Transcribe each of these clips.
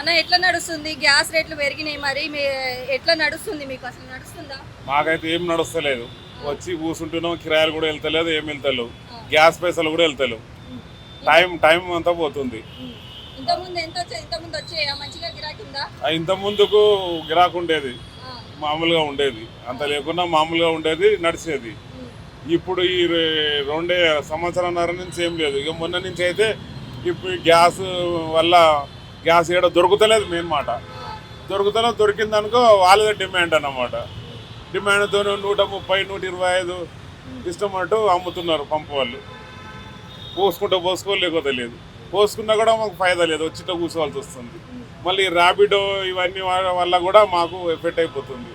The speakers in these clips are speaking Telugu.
అన్న ఎట్లా నడుస్తుంది? గ్యాస్ రేట్లు పెరిగినాయి మరి ఎట్లా నడుస్తుంది మీకు? అసలు నడుస్తుందా? మాకైతే ఏం నడుస్తలేదు. వచ్చి కూర్చుంటున్నాం, కిరాయిలు కూడా వెళ్తలేదు, ఏం వెళ్తలేవు, గ్యాస్ పైసలు కూడా వెళ్తలేవు. టైం అంతా పోతుంది. ఇంతకుముందు ఎంత వచ్చాయి? ఇంతకుముందు వచ్చాయా? మంచిగా గిరాకీ ఉందా? ఇంత ముందుకు గిరాకు ఉండేది, మామూలుగా ఉండేది, అంత లేకుండా మామూలుగా ఉండేది, నడిచేది. ఇప్పుడు ఈ 2 సంవత్సరాల నుంచి ఏం లేదు. ఇక మొన్న నుంచి అయితే ఇప్పుడు గ్యాస్ వల్ల గ్యాస్ ఏడ దొరుకుతలేదు. మెయిన్ మాట దొరుకుతలేదు. దొరికిందనుకో వాళ్ళదే డిమాండ్ అన్నమాట. డిమాండ్తో 130, 125 ఇష్టం అంటూ అమ్ముతున్నారు పంపు వాళ్ళు. పోసుకోలేకో తెలియదు. పోసుకున్నా కూడా మాకు ఫైదా లేదు, వచ్చిట కూర్చోవాల్సి వస్తుంది. మళ్ళీ ర్యాపిడో ఇవన్నీ వల్ల కూడా మాకు ఎఫెక్ట్ అయిపోతుంది.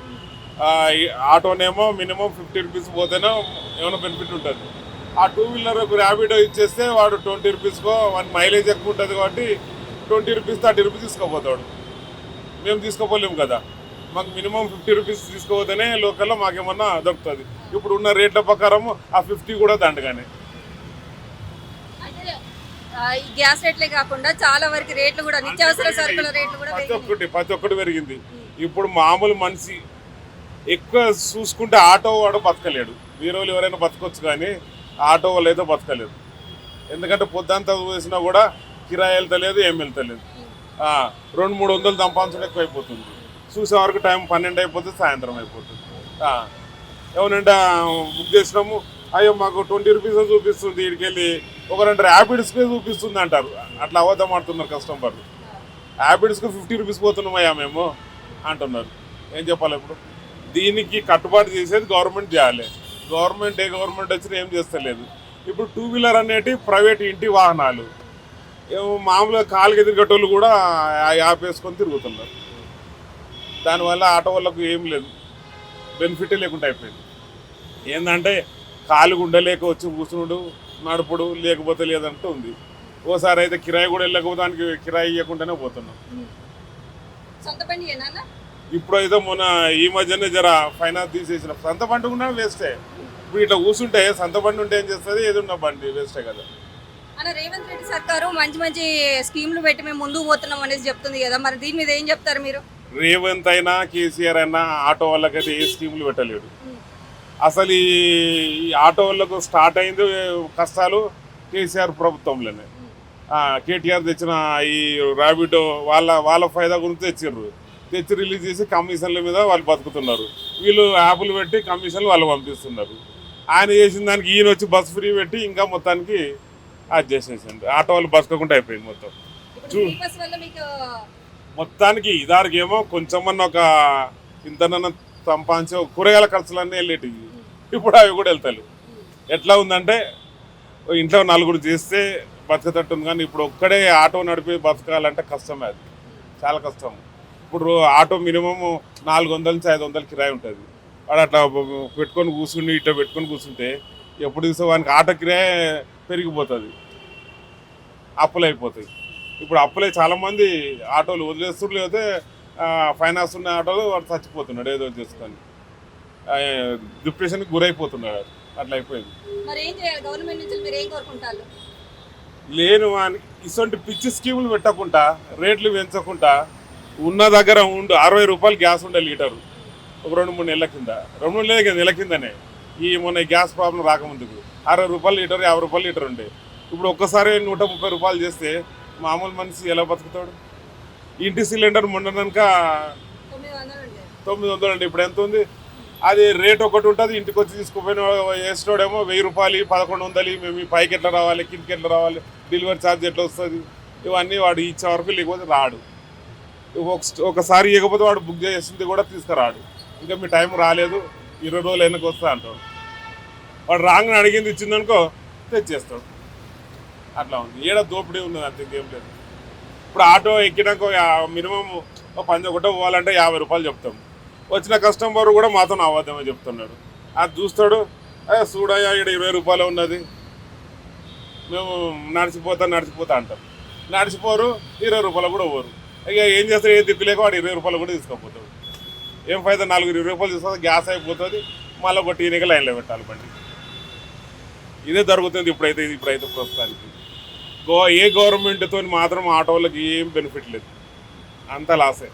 ఆటోనేమో మినిమం 50 రూపీస్ పోతేనే ఏమైనా బెనిఫిట్ ఉంటుంది. ఆ 2 వీలర్కు ర్యాపిడో ఇచ్చేస్తే వాడు 20 రూపీస్కో, వాడి మైలేజ్ ఎక్కువ ఉంటుంది కాబట్టి 20 రూపీస్ 30 రూపీస్ తీసుకోపోతాడు. మేము తీసుకోపోలేము కదా. మాకు మినిమం 50 రూపీస్ తీసుకోపోతేనే లోకల్లో మాకేమన్నా దొరుకుతుంది. ఇప్పుడు ఉన్న రేట్ల ప్రకారం ఆ 50 కూడా దండగానే. ఈ గ్యాస్ రేట్లే కాకుండా చాలా వరకు రేట్లు కూడా, నిత్యావసర సరుకుల రేట్లు కూడా ప్రతి ఒక్కటి పెరిగింది. ఇప్పుడు మామూలు మనిషి ఎక్కువ చూసుకుంటే ఆటో వాడు బతకలేడు. వేరే వాళ్ళు ఎవరైనా బతకొచ్చు, కానీ ఆటో వాళ్ళు అయితే బతకలేదు. ఎందుకంటే పొద్దంతా వేసినా కూడా కిరాయి వెళ్తలేదు, ఏం వెళ్తలేదు. 200-300 సంపాదించడం ఎక్కువ అయిపోతుంది. చూసే వరకు టైం 12 అయిపోతుంది, సాయంత్రం అయిపోతుంది. ఏమనంటే బుక్ చేసినాము, అయ్యో మాకు 20 రూపీస్ చూపిస్తుంది, ఇక్కడికి వెళ్ళి ఒక 2 ర్యాపిడ్స్కే చూపిస్తుంది అంటారు. అట్లా అబద్ధం ఆడుతున్నారు కస్టమర్లు. ర్యాపిడ్స్కి 50 రూపీస్ పోతున్నామయ్యా మేము అంటున్నారు. ఏం చెప్పాలి ఇప్పుడు? దీనికి కట్టుబాటు చేసేది గవర్నమెంట్ చేయాలి. గవర్నమెంట్ వచ్చినా ఏం చేస్తలేదు. ఇప్పుడు 2 వీలర్ అనేటి ప్రైవేట్ ఇంటి వాహనాలు, మామూలుగా కాలుకి ఎదురుగట్టోళ్ళు కూడా యాప్ వేసుకొని తిరుగుతున్నారు. దానివల్ల ఆటో వాళ్ళకు ఏం లేదు, బెనిఫిట్ లేకుండా అయిపోయింది. ఏంటంటే కాలుగా ఉండలేక వచ్చి కూర్చున్నాడు, నడుపుడు, లేకపోతే లేదంటూ ఉంది. ఓసారి అయితే కిరాయి కూడా వెళ్ళకపోతే దానికి కిరాయి ఇవ్వకుండానే పోతున్నాం. ఇప్పుడు అయితే మొన్న ఈ మధ్యనే జర ఫైనాన్స్ తీసేసిన. సొంత బండి కూడా వేస్టే. ఇప్పుడు ఇట్లా కూర్చుంటే సొంత బండి ఉంటే ఏం చేస్తుంది? ఏది ఉన్న బండి వేస్టే కదా. అన్న రేవంత్ రెడ్డి సర్కారు మంచి స్కీమ్లు పెట్టి మేము ముందుకు పోతున్నాం అనేసి చెప్తుంది కదా, మరి దీని మీద ఏం చెప్తారు మీరు? రేవంత్ అయినా కేసీఆర్ అయినా ఆటో వాళ్ళకైతే ఏ స్కీములు పెట్టలేడు. అసలు ఈ ఆటో వాళ్ళకు స్టార్ట్ అయింది కష్టాలు కేసీఆర్ ప్రభుత్వంలోనే. కేటీఆర్ తెచ్చిన ఈ ర్యాపిడో వాళ్ళ ఫైదా గురించి తెచ్చి రిలీజ్ చేసి కమిషన్ల మీద వాళ్ళు బతుకుతున్నారు. వీళ్ళు యాప్లు పెట్టి కమిషన్లు వాళ్ళు పంపిస్తున్నారు. ఆయన చేసిన దానికి ఈయన వచ్చి బస్ ఫ్రీ పెట్టి ఇంకా మొత్తానికి అది చేసేసింది. ఆటో వాళ్ళు బతకకుండా అయిపోయింది మొత్తం. మొత్తానికి ఇదారికి ఏమో కొంచెమన్నా ఒక ఇంతనన్నా సంపాదించే కూరగాయల ఖర్చులన్నీ వెళ్ళేటివి. ఇప్పుడు అవి కూడా వెళ్తాయి. ఎట్లా ఉందంటే ఇంట్లో 4 చేస్తే బతకతట్టుంది, కానీ ఇప్పుడు ఒక్కడే ఆటో నడిపి బతకాలంటే కష్టమే. అది చాలా కష్టం. ఇప్పుడు ఆటో మినిమం 400 నుంచి 500 కిరాయి ఉంటుంది. వాడు అట్లా పెట్టుకొని కూర్చుని ఇట్లా పెట్టుకొని కూర్చుంటే ఎప్పుడు తీసుకోవానికి ఆటో కిరాయి పెరిగిపోతుంది, అప్పులు అయిపోతాయి. ఇప్పుడు అప్పులే చాలామంది ఆటోలు వదిలేస్తున్నారు, లేకపోతే ఫైనాన్స్ ఉన్న ఆటోలు వాడు చచ్చిపోతున్నాడు ఏదో చేసుకొని, డిప్రెషన్కి గురైపోతున్నాడు. అట్లా అయిపోయింది. లేను ఇటువంటి పిచ్చి స్కీములు పెట్టకుండా, రేట్లు పెంచకుండా, ఉన్న దగ్గర 60 రూపాయలు గ్యాస్ ఉండే లీటరు ఒక 2-3 నెలల కింద, 2 నెలల కిందనే ఈ మొన్న గ్యాస్ ప్రాబ్లం రాకముందుకు 60 రూపాయలు లీటర్, 50 రూపాయలు లీటర్ ఉండే. ఇప్పుడు ఒక్కసారి 130 రూపాయలు చేస్తే మామూలు మనిషి ఎలా బతుకుతాడు? ఇంటి సిలిండర్ మొండనక 900 అండి. ఇప్పుడు ఎంత ఉంది? అది రేట్ ఒకటి ఉంటుంది. ఇంటికి వచ్చి తీసుకుపోయిన వేసినోడేమో 1000 రూపాయలు, 1100. మేము ఈ పైకి ఎట్లా రావాలి, కిందకి ఎట్లా రావాలి, డెలివరీ ఛార్జ్ ఎట్లా వస్తుంది, ఇవన్నీ వాడు ఇచ్చే వరకు, లేకపోతే రాడు. ఒకసారి ఇవ్వకపోతే వాడు బుక్ చేసింది కూడా తీసుకురాడు. ఇంకా మీ టైం రాలేదు, 20 రోజులు వెనక్కి వస్తా అంటాడు. వాడు రాగానే అడిగింది ఇచ్చిందనుకో తెచ్చేస్తాడు. అట్లా ఉంది. ఏడ దోపిడీ ఉన్నది, అంత ఇంకేం లేదు. ఇప్పుడు ఆటో ఎక్కినాక మినిమం పంచకొట్ట పోవాలంటే 50 రూపాయలు చెప్తాం. వచ్చిన కస్టమర్ కూడా మాతో అబద్ధమే చెప్తున్నాడు. అది చూస్తాడు, చూడయ్యా ఇక్కడ 20 రూపాయలు ఉన్నది, మేము నడిచిపోతా అంటాం. నడిచిపోరు, 20 రూపాయలు కూడా పోరు. ఇక ఏం చేస్తారు? ఏ దిక్కులేక వాడు 20 రూపాయలు కూడా తీసుకోపోతాడు. ఏం ఫైదా? 4-20 రూపాయలు తీసుకొస్తే గ్యాస్ అయిపోతుంది, మళ్ళీ ఒక టీనిక లైన్లో పెట్టాలి బండి. ఇదే జరుగుతుంది ఇప్పుడైతే ప్రస్తుతానికి. ఏ గవర్నమెంట్తో మాత్రం ఆటో వాళ్ళకి ఏం బెనిఫిట్ లేదు. అంత లాసే.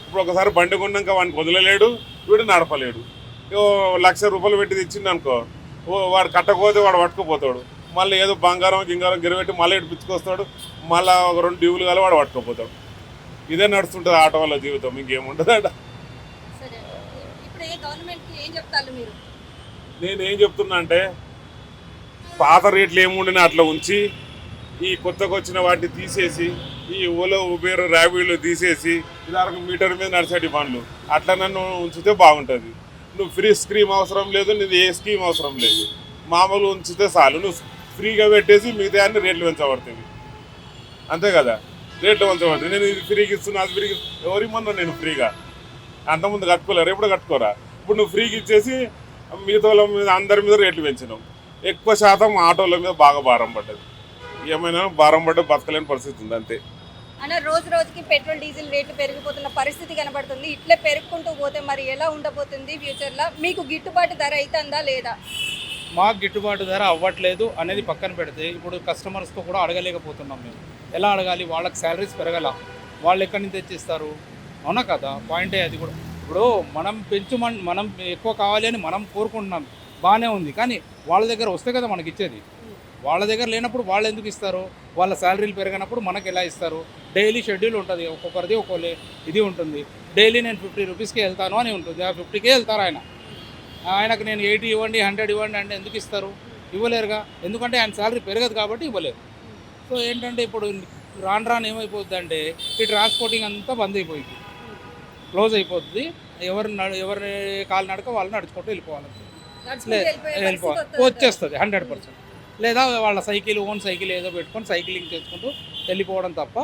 ఇప్పుడు ఒకసారి బండి కొన్నాక వాడిని వదలలేడు, వీడు నడపలేడు. ₹1,00,000 పెట్టి తెచ్చింది అనుకో, వాడు కట్టకపోతే వాడు పట్టుకుపోతాడు. మళ్ళీ ఏదో బంగారం గింగారం గిరబెట్టి మళ్ళీ ఇడిపించుకొస్తాడు. మళ్ళీ ఒక 2 డ్యూలు కాలి వాడు పట్టుకుపోతాడు. ఇదే నడుస్తుంటుంది ఆటో వాళ్ళ జీవితం, ఇంకేముంటుందట. సరే, ఇప్పుడు గవర్నమెంట్కి ఏం చెప్తారు మీరు? నేనేం చెప్తున్నా అంటే, పాత రేట్లు ఏముండినా అట్లా ఉంచి, ఈ కొత్తగా వచ్చిన వాటిని తీసేసి, ఈ ఓలో ఉబేర్ ర్యాపిడోలు తీసేసి, ఇదివరకు మీటర్ మీద నడిచేటి బండ్లు అట్లా నన్ను ఉంచితే బాగుంటుంది. నువ్వు ఫ్రీ స్కీమ్ అవసరం లేదు, నీది ఏ స్కీమ్ అవసరం లేదు, మామూలు ఉంచితే చాలు. నువ్వు ఫ్రీగా పెట్టేసి మిగతా అన్ని రేట్లు పెంచబడుతుంది, అంతే కదా. రేట్లు పెంచబడుతుంది. నేను ఇది ఫ్రీగా ఇస్తున్నా, అది ఫ్రీగా ఎవరిమన్నా నేను ఫ్రీగా అంతకుముందు కట్టుకోలేరు, ఎప్పుడు కట్టుకోరా. ఇప్పుడు నువ్వు ఫ్రీగా ఇచ్చేసి మిగతా వాళ్ళ మీద అందరి మీద రేట్లు పెంచినావు. ఎక్కువ శాతం ఆటోల మీద బాగా భారం పడ్డది. ఏమైనా భారం పడ్డ బతకలేని పరిస్థితి ఉంది, అంతే. అంటే రోజు రోజుకి పెట్రోల్ డీజిల్ రేట్లు పెరిగిపోతున్న పరిస్థితి కనబడుతుంది. ఇట్లే పెరుగుకుంటూ పోతే మరి ఎలా ఉండబోతుంది ఫ్యూచర్లో? మీకు గిట్టుబాటు ధర అవుతుందా లేదా? మాకు గిట్టుబాటు ధర అవ్వట్లేదు అనేది పక్కన పెడితే, ఇప్పుడు కస్టమర్స్తో కూడా అడగలేకపోతున్నాం మేము. ఎలా అడగాలి? వాళ్ళకి శాలరీస్ పెరగల, వాళ్ళు ఎక్కడి నుంచి తెచ్చిస్తారు? అవునా కదా, పాయింటే అది కూడా. ఇప్పుడు మనం ఎక్కువ కావాలి అని మనం కోరుకుంటున్నాం, బాగానే ఉంది. కానీ వాళ్ళ దగ్గర వస్తే కదా మనకి ఇచ్చేది. వాళ్ళ దగ్గర లేనప్పుడు వాళ్ళు ఎందుకు ఇస్తారు? వాళ్ళ శాలరీలు పెరిగినప్పుడు మనకు ఎలా ఇస్తారు? డైలీ షెడ్యూల్ ఉంటుంది, ఒక్కొక్కరిది ఒక్కొక్క ఇది ఉంటుంది. డైలీ నేను 50 రూపీస్కి వెళ్తాను అని ఉంటుంది. ఆ 50కే వెళ్తారు ఆయనకు నేను 80 ఇవ్వండి, 100 ఇవ్వండి అంటే ఎందుకు ఇస్తారు? ఇవ్వలేరుగా, ఎందుకంటే ఆయన శాలరీ పెరగదు కాబట్టి ఇవ్వలేరు. సో ఏంటంటే ఇప్పుడు రాను ఏమైపోతుంది అంటే, ఈ ట్రాన్స్పోర్టింగ్ అంతా బంద్ అయిపోయింది, క్లోజ్ అయిపోతుంది. ఎవరి కాలు నడక వాళ్ళు నడుచుకుంటూ వెళ్ళిపోవాలి, వచ్చేస్తుంది 100%. లేదా వాళ్ళ ఓన్ సైకిల్ ఏదో పెట్టుకొని సైక్లింగ్ చేసుకుంటూ వెళ్ళిపోవడం తప్ప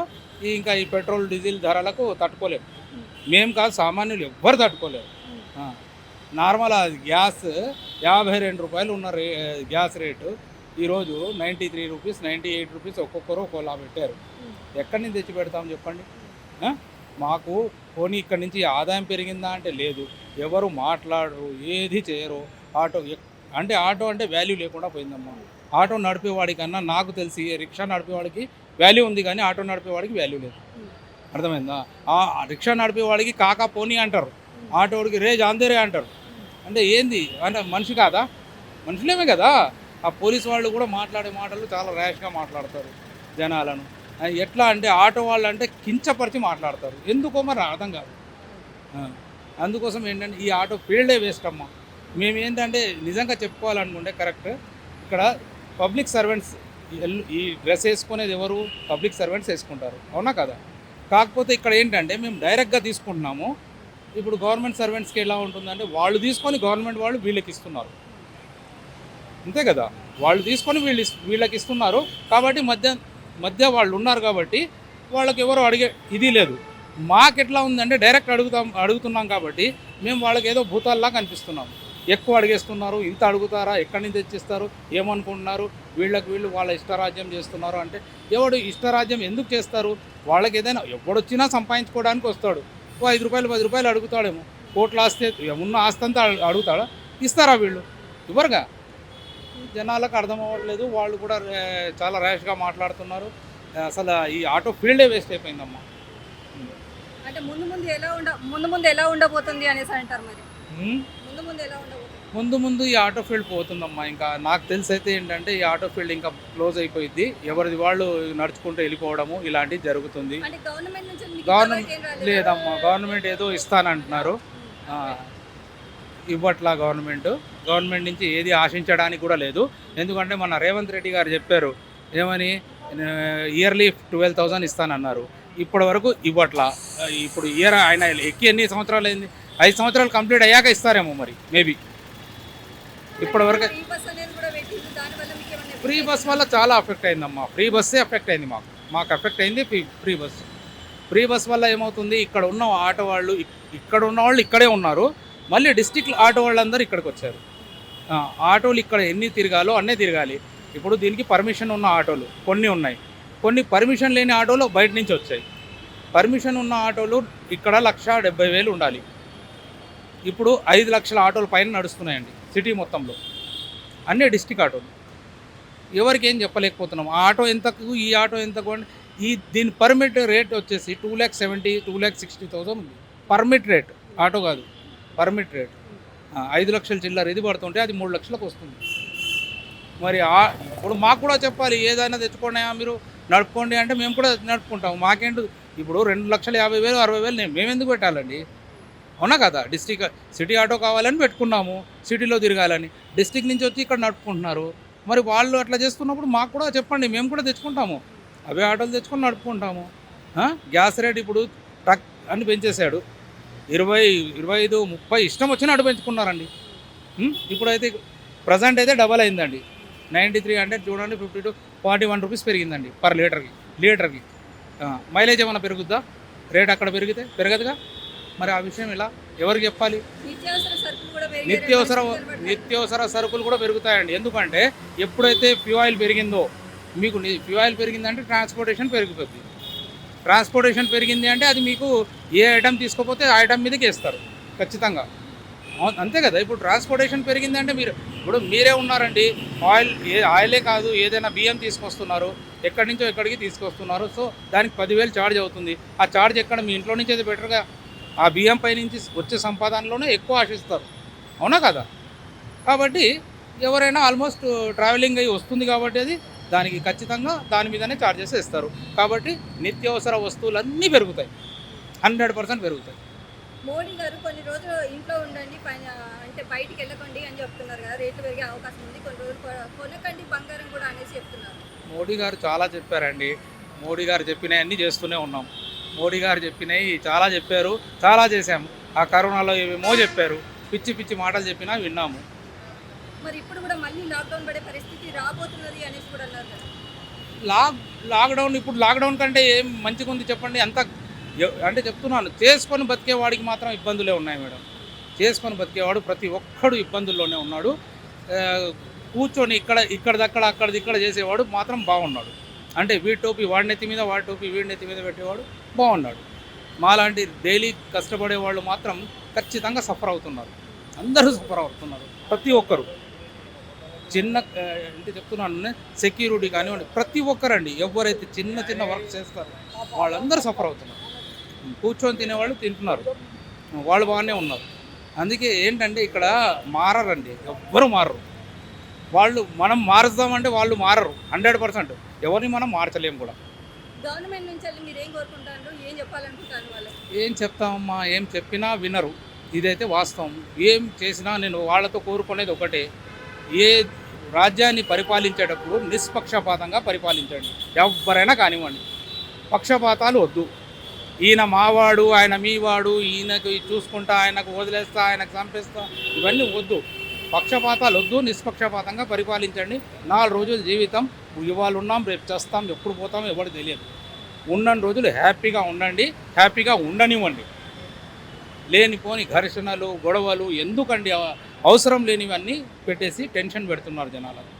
ఇంకా ఈ పెట్రోల్ డీజిల్ ధరలకు తట్టుకోలేము. మేము కాదు, సామాన్యులు ఎవ్వరు తట్టుకోలేరు. నార్మల్ గ్యాస్ ₹52 ఉన్న గ్యాస్ రేటు ఈరోజు 93 రూపీస్, 98 రూపీస్ ఒక్కొక్కరు ఒక్కోలా పెట్టారు. ఎక్కడి నుంచి తెచ్చి పెడతాం చెప్పండి? మాకు పోనీ ఇక్కడి నుంచి ఆదాయం పెరిగిందా అంటే లేదు. ఎవరు మాట్లాడరు, ఏది చేయరు. ఆటో అంటే వాల్యూ లేకుండా పోయిందమ్మా. ఆటో నడిపేవాడికన్నా నాకు తెలిసి రిక్షా నడిపేవాడికి వాల్యూ ఉంది, కానీ ఆటో నడిపేవాడికి వాల్యూ లేదు. అర్థమైందా? ఆ రిక్షా నడిపేవాడికి కాకా పోనీ అంటారు, ఆటోడికి రే జాందేరే అంటారు. అంటే ఏంది అంటే మనిషి కాదా? మనుషులేమే కదా. ఆ పోలీసు వాళ్ళు కూడా మాట్లాడే మాటలు చాలా ర్యాష్గా మాట్లాడతారు జనాలను. ఎట్లా అంటే ఆటో వాళ్ళు అంటే కించపరిచి మాట్లాడతారు, ఎందుకో మరి అర్థం కాదు. అందుకోసం ఏంటంటే ఈ ఆటో ఫీల్డే వేస్ట్ అమ్మా. మేము ఏంటంటే నిజంగా చెప్పుకోవాలనుకుంటే కరెక్ట్, ఇక్కడ పబ్లిక్ సర్వెంట్స్ ఈ డ్రెస్ వేసుకునేది ఎవరు? పబ్లిక్ సర్వెంట్స్ వేసుకుంటారు, అవునా కదా. కాకపోతే ఇక్కడ ఏంటంటే మేము డైరెక్ట్గా తీసుకుంటున్నాము. ఇప్పుడు గవర్నమెంట్ సర్వెంట్స్కి ఎలా ఉంటుందంటే, వాళ్ళు తీసుకొని గవర్నమెంట్ వాళ్ళు వీళ్ళకి ఇస్తున్నారు, అంతే కదా. వాళ్ళు తీసుకొని వీళ్ళకి ఇస్తున్నారు కాబట్టి మధ్య వాళ్ళు ఉన్నారు కాబట్టి వాళ్ళకి ఎవరు అడిగే ఇది లేదు. మాకెట్లా ఉందంటే డైరెక్ట్ అడుగుతున్నాం కాబట్టి మేము వాళ్ళకి ఏదో భూతాల్లా కనిపిస్తున్నాం. ఎక్కువ అడిగేస్తున్నారు, ఇంత అడుగుతారా, ఎక్కడి నుంచి తెచ్చిస్తారు, ఏమనుకుంటున్నారు, వీళ్ళు వాళ్ళ ఇష్టరాజ్యం చేస్తున్నారు. అంటే ఎవడు ఇష్టరాజ్యం ఎందుకు చేస్తారు? వాళ్ళకి ఏదైనా ఎవడొచ్చినా సంపాదించుకోవడానికి వస్తాడు. ₹5 ₹10 అడుగుతాడేమో, కోట్ల ఆస్తి ఉన్న ఆస్తి అంతా అడుగుతాడా? ఇస్తారా వీళ్ళు? ఇవ్వరుగా. జనాలకు అర్థం అవ్వట్లేదు, వాళ్ళు కూడా చాలా ర్యాష్గా మాట్లాడుతున్నారు. అసలు ఈ ఆటో ఫీల్డే వేస్ట్ అయిపోయిందమ్మా. అంటే ముందు ఎలా ఉండబోతుంది అనేసి అంటారు మరి? ముందు ఈ ఆటో ఫీల్డ్ పోతుందమ్మా. ఇంకా నాకు తెలిసి అయితే ఏంటంటే ఈ ఆటో ఫీల్డ్ ఇంకా క్లోజ్ అయిపోయింది. ఎవరిది వాళ్ళు నడుచుకుంటూ వెళ్ళిపోవడము ఇలాంటివి జరుగుతుంది. గవర్నమెంట్ లేదమ్మా, గవర్నమెంట్ ఏదో ఇస్తానంటున్నారు, ఇవ్వట్లా. గవర్నమెంట్ నుంచి ఏది ఆశించడానికి కూడా లేదు. ఎందుకంటే మన రేవంత్ రెడ్డి గారు చెప్పారు, ఏమని ఇయర్లీ 12,000 ఇస్తానన్నారు. ఇప్పటి వరకు ఇవ్వట్లా. ఇప్పుడు ఆయన ఎక్కి ఎన్ని సంవత్సరాలు అయింది? 5 సంవత్సరాలు కంప్లీట్ అయ్యాక ఇస్తారేమో మరి, మేబీ. ఇప్పటి వరకు ఫ్రీ బస్ వల్ల చాలా ఎఫెక్ట్ అయిందమ్మా. ఫ్రీ బస్సే ఎఫెక్ట్ అయింది, మాకు ఎఫెక్ట్ అయింది ఫ్రీ బస్ వల్ల. ఏమవుతుంది, ఇక్కడ ఉన్న ఆటో వాళ్ళు ఇక్కడే ఉన్నారు, మళ్ళీ డిస్ట్రిక్ట్ ఆటో వాళ్ళందరూ ఇక్కడికి వచ్చారు. ఆటోలు ఇక్కడ ఎన్ని తిరగాలో అన్నీ తిరగాలి. ఇప్పుడు దీనికి పర్మిషన్ ఉన్న ఆటోలు కొన్ని ఉన్నాయి, కొన్ని పర్మిషన్ లేని ఆటోలు బయట నుంచి వచ్చాయి. పర్మిషన్ ఉన్న ఆటోలు ఇక్కడ 1,70,000 ఉండాలి. ఇప్పుడు 5 లక్షల ఆటోల పైన నడుస్తున్నాయండి సిటీ మొత్తంలో, అన్నీ డిస్ట్రిక్ట్ ఆటోలు. ఎవరికి ఏం చెప్పలేకపోతున్నాం. ఆ ఆటో ఎంతకు, ఈ ఆటో ఎంతకు అంటే దీని పర్మిట్ రేట్ వచ్చేసి 2,70,000 2,60,000 ఉంది. పర్మిట్ రేట్, ఆటో కాదు, పర్మిట్ రేట్ 5 లక్షల చిల్లర ఇది పడుతుంటే అది 3 లక్షలకు వస్తుంది. మరి ఇప్పుడు మాకు కూడా చెప్పాలి, ఏదైనా తెచ్చుకోండి మీరు నడుపుకోండి అంటే మేము కూడా నడుపుకుంటాం. మాకేంటి ఇప్పుడు 2,50,000 60,000 మేము ఎందుకు పెట్టాలండి? అవునా కదా? సిటీ ఆటో కావాలని పెట్టుకున్నాము, సిటీలో తిరగాలని. డిస్టిక్ నుంచి వచ్చి ఇక్కడ నడుపుకుంటున్నారు. మరి వాళ్ళు అట్లా చేస్తున్నప్పుడు మాకు కూడా చెప్పండి, మేము కూడా తెచ్చుకుంటాము. అవే ఆటోలు తెచ్చుకొని నడుపుకుంటాము. గ్యాస్ రేట్ ఇప్పుడు ట్రక్ అని పెంచేశాడు, 20, 25, 30 ఇష్టం వచ్చిన అటు పెంచుకున్నారండి. ఇప్పుడైతే ప్రజెంట్ అయితే డబల్ అయిందండి. 9300 చూడండి, 50 to 41 రూపీస్ పెరిగిందండి పర్ లీటర్కి. మైలేజ్ ఏమైనా పెరుగుద్దా? రేట్ అక్కడ పెరిగితే పెరగదుగా. మరి ఆ విషయం ఇలా ఎవరికి చెప్పాలి? నిత్యావసర సరుకులు కూడా పెరుగుతాయండి. ఎందుకంటే ఎప్పుడైతే ఫ్యూఆయిల్ పెరిగిందో, మీకు ఫ్యూఆయిల్ పెరిగిందంటే ట్రాన్స్పోర్టేషన్ పెరిగిపోతుంది. ట్రాన్స్పోర్టేషన్ పెరిగింది అంటే అది మీకు ఏ ఐటమ్ తీసుకోపోతే ఆ ఐటమ్ మీదకి వేస్తారు ఖచ్చితంగా. అంతే కదా. ఇప్పుడు ట్రాన్స్పోర్టేషన్ పెరిగిందంటే మీరే ఉన్నారండి, ఆయిలే కాదు, ఏదైనా బియ్యం తీసుకొస్తున్నారు, ఎక్కడి నుంచో ఎక్కడికి తీసుకొస్తున్నారు. సో దానికి 10,000 ఛార్జ్ అవుతుంది. ఆ ఛార్జ్ ఎక్కడ? మీ ఇంట్లో నుంచి అయితే బెటర్గా ఆ బియ్యం పై నుంచి వచ్చే సంపాదనలోనే ఎక్కువ ఆశిస్తారు. అవునా కదా? కాబట్టి ఎవరైనా ఆల్మోస్ట్ ట్రావెలింగ్ అయ్యి వస్తుంది కాబట్టి అది దానికి ఖచ్చితంగా దాని మీదనే ఛార్జెస్ ఇస్తారు. కాబట్టి నిత్యావసర వస్తువులన్నీ పెరుగుతాయి, 100% పెరుగుతాయి. మోడీ గారు కొన్ని రోజులు ఇంట్లో ఉండండి, అంటే బయటికి వెళ్ళకండి అని చెప్తున్నారు కదా, రేట్లు పెరిగే అవకాశం ఉంది, కొన్ని రోజులు కొనకండి బంగారం కూడా అనేసి చెప్తున్నారు. మోడీ గారు చాలా చెప్పారండి. మోడీ గారు చెప్పినవి అన్నీ చేస్తూనే ఉన్నాం. మోడీ గారు చెప్పినవి చాలా చెప్పారు, చాలా చేశాము. ఆ కరోనాలో ఏమేమో చెప్పారు, పిచ్చి మాటలు చెప్పినా విన్నాము. మరి ఇప్పుడు కూడా మళ్ళీ లాక్డౌన్ పడే పరిస్థితి రాబోతున్నది అనేసి కూడా అన్నారు కదా. లాక్డౌన్ ఇప్పుడు లాక్డౌన్ కంటే ఏం మంచిగా ఉంది చెప్పండి? అంటే చెప్తున్నాను, చేసుకొని బతికేవాడికి మాత్రం ఇబ్బందులే ఉన్నాయి మేడం. చేసుకొని బతికేవాడు ప్రతి ఒక్కడు ఇబ్బందుల్లోనే ఉన్నాడు. కూర్చొని ఇక్కడిదక్కడ అక్కడిక్కడ చేసేవాడు మాత్రం బాగున్నాడు. అంటే వీడి టోపీ వాడి నెత్తి మీద, వాడి టోపీ వీడి నెత్తి మీద పెట్టేవాడు బాగున్నాడు. మాలాంటి డైలీ కష్టపడే వాళ్ళు మాత్రం ఖచ్చితంగా సఫర్ అవుతున్నారు. అందరూ సఫర్ అవుతున్నారు, ప్రతి ఒక్కరు. అంటే చెప్తున్నాను, సెక్యూరిటీ కానివ్వండి, ప్రతి ఒక్కరండి, ఎవరైతే చిన్న వర్క్ చేస్తారో వాళ్ళందరూ సఫర్ అవుతున్నారు. కూర్చొని తినేవాళ్ళు తింటున్నారు, వాళ్ళు బాగానే ఉన్నారు. అందుకే ఏంటంటే ఇక్కడ మారరండి, ఎవ్వరు మారరు. మనం మారుస్తామంటే వాళ్ళు మారరు 100%. ఎవరిని మనం మార్చలేము కూడా. గవర్నమెంట్ నుంచి మీరు ఏం కోరుకుంటారు, ఏం చెప్పాలనుకుంటారు వాళ్ళు? ఏం చెప్తామమ్మా, ఏం చెప్పినా వినరు. ఇదైతే వాస్తవం. ఏం చేసినా నేను వాళ్ళతో కోరుకునేది ఒకటే, ఏ రాజ్యాన్ని పరిపాలించేటప్పుడు నిష్పక్షపాతంగా పరిపాలించండి. ఎవరైనా కానివ్వండి, పక్షపాతాలు వద్దు. ఈయన మావాడు, ఆయన మీవాడు, ఈయనకు చూసుకుంటా, ఆయనకు వదిలేస్తా, ఆయనకు చంపేస్తా, ఇవన్నీ వద్దు. పక్షపాతాలు వద్దు, నిష్పక్షపాతంగా పరిపాలించండి. 4 రోజుల జీవితం, ఇవాళ ఉన్నాం రేపు చేస్తాం, ఎప్పుడు పోతాం ఎవరు తెలియదు. ఉన్నన్ని రోజులు హ్యాపీగా ఉండండి, హ్యాపీగా ఉండనివ్వండి. లేనిపోని ఘర్షణలు, గొడవలు ఎందుకండి? అవసరం లేనివన్నీ పెట్టేసి టెన్షన్ పెడుతున్నారు జనాలకు.